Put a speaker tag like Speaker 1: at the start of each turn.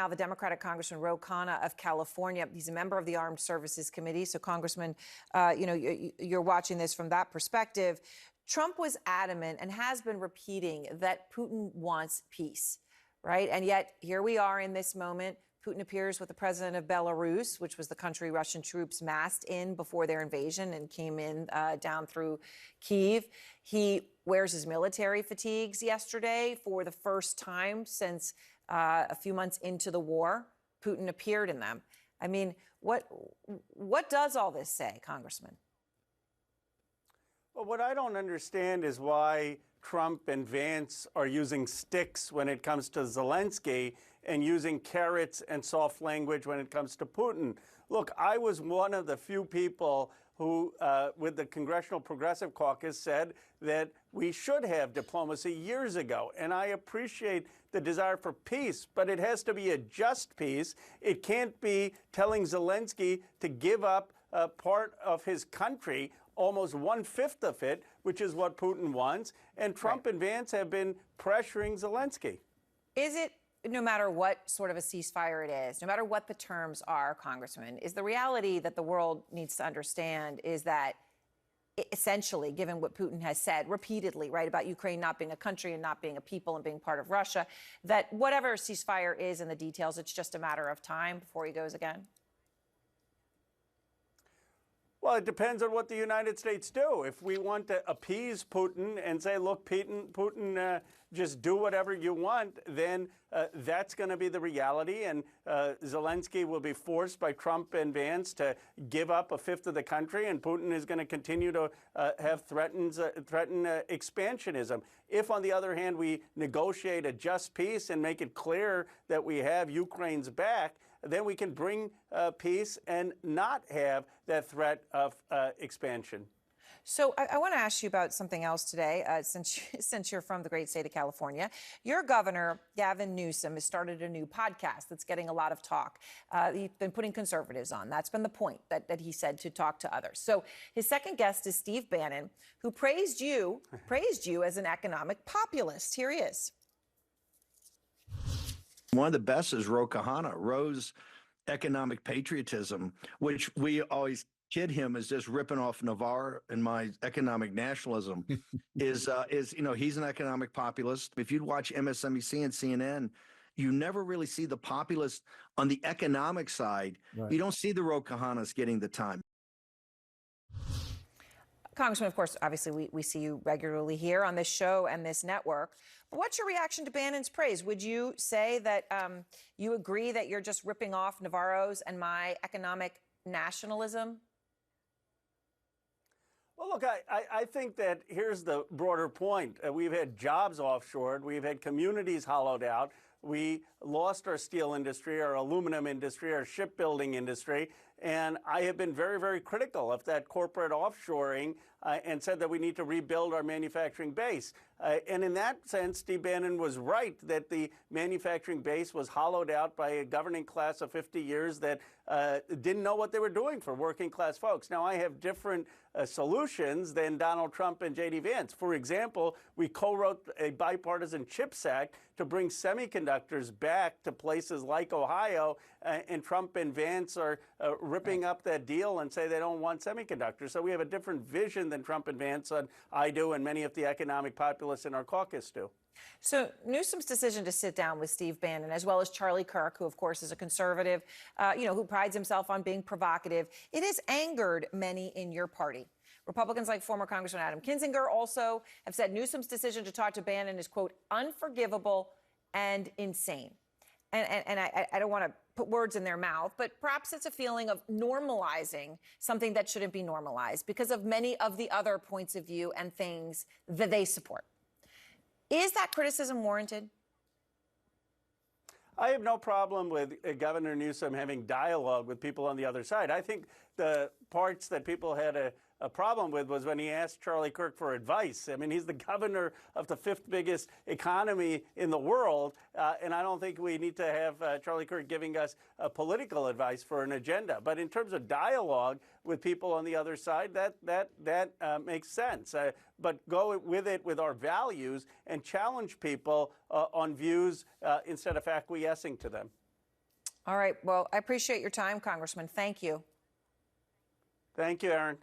Speaker 1: now the Democratic Congressman Khanna of California. He's a member of the Armed Services Committee. So, Congressman, you're watching this from that perspective. Trump was adamant and has been repeating that Putin wants peace, right? And yet here we are in this moment. Putin appears with the president of Belarus, which was the country Russian troops massed in before their invasion and came in down through Kyiv. He wears his military fatigues yesterday for the first time since a few months into the war. Putin appeared in them. I mean, what does all this say, Congressman?
Speaker 2: Well, what I don't understand is why Trump and Vance are using sticks when it comes to Zelensky and using carrots and soft language when it comes to Putin. Look, I was one of the few people who, with the Congressional Progressive Caucus, said that we should have diplomacy years ago. And I appreciate the desire for peace, but it has to be a just peace. It can't be telling Zelensky to give up part of his country, almost 1/5 of it, which is what Putin wants. And Trump and Vance have been pressuring Zelensky.
Speaker 1: Is it, no matter what sort of a ceasefire it is, no matter what the terms are, Congressman, is the reality that the world needs to understand is that essentially, given what Putin has said repeatedly, right, about Ukraine not being a country and not being a people and being part of Russia, that whatever ceasefire is in the details, it's just a matter of time before he goes again?
Speaker 2: Well, it depends on what the United States do. If we want to appease Putin and say, look, Putin, just do whatever you want, then that's going to be the reality. And Zelensky will be forced by Trump and Vance to give up 1/5 of the country. And Putin is going to continue to threaten expansionism. If, on the other hand, we negotiate a just peace and make it clear that we have Ukraine's back, then we can bring peace and not have that threat of expansion.
Speaker 1: So I want to ask you about something else today, since you're from the great state of California. Your governor, Gavin Newsom, has started a new podcast that's getting a lot of talk. He's been putting conservatives on. That's been the point that he said, to talk to others. So his second guest is Steve Bannon, who praised you as an economic populist. Here he is.
Speaker 3: One of the best is Khanna. Ro's economic patriotism, which we always kid him as just ripping off Navarre and my economic nationalism, is he's an economic populist. If you'd watch MSNBC and CNN, you never really see the populist on the economic side. Right. You don't see the Khannas getting the time.
Speaker 1: Congressman, of course, obviously we see you regularly here on this show and this network. But what's your reaction to Bannon's praise? Would you say that you agree that you're just ripping off Navarro's and my economic nationalism?
Speaker 2: Well, look, I think that here's the broader point. We've had jobs offshored. We've had communities hollowed out. We lost our steel industry, our aluminum industry, our shipbuilding industry. And I have been very, very critical of that corporate offshoring and said that we need to rebuild our manufacturing base. And in that sense, Steve Bannon was right that the manufacturing base was hollowed out by a governing class of 50 years that didn't know what they were doing for working class folks. Now, I have different solutions than Donald Trump and J.D. Vance. For example, we co-wrote a bipartisan CHIPS Act to bring semiconductors back to places like Ohio, and Trump and Vance are ripping up that deal and say they don't want semiconductors. So we have a different vision than Trump and Vance, and I do, and many of the economic populists in our caucus do.
Speaker 1: So Newsom's decision to sit down with Steve Bannon, as well as Charlie Kirk, who, of course, is a conservative, who prides himself on being provocative, it has angered many in your party. Republicans like former Congressman Adam Kinzinger also have said Newsom's decision to talk to Bannon is, quote, unforgivable and insane. And I don't want to put words in their mouth, but perhaps it's a feeling of normalizing something that shouldn't be normalized because of many of the other points of view and things that they support. Is that criticism warranted?
Speaker 2: I have no problem with Governor Newsom having dialogue with people on the other side. I think the parts that people had a problem with was when he asked Charlie Kirk for advice. I mean, he's the governor of the 5th biggest economy in the world, and I don't think we need to have Charlie Kirk giving us political advice for an agenda. But in terms of dialogue with people on the other side, that makes sense. But go with it with our values and challenge people on views instead of acquiescing to them.
Speaker 1: All right. Well, I appreciate your time, Congressman. Thank you.
Speaker 2: Thank you, Erin.